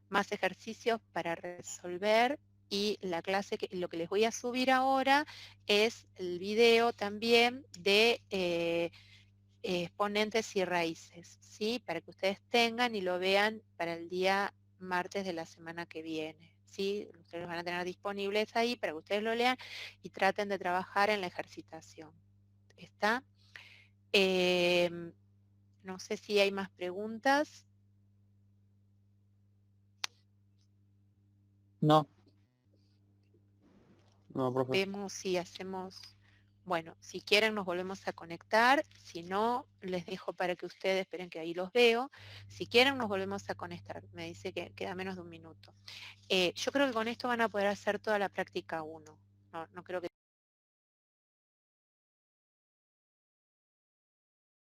A: más ejercicios para resolver y la clase, lo que les voy a subir ahora es el video también de exponentes y raíces, ¿sí? Para que ustedes tengan y lo vean para el día martes de la semana que viene, ¿sí? Ustedes van a tener disponibles ahí para que ustedes lo lean y traten de trabajar en la ejercitación. ¿Está? No sé si hay más preguntas.
B: no.
D: No, profe.
A: Vemos si hacemos... Bueno, si quieren nos volvemos a conectar, si no, les dejo para que ustedes, esperen que ahí los veo, si quieren nos volvemos a conectar, me dice que queda menos de un minuto. Yo creo que con esto van a poder hacer toda la práctica 1, no creo que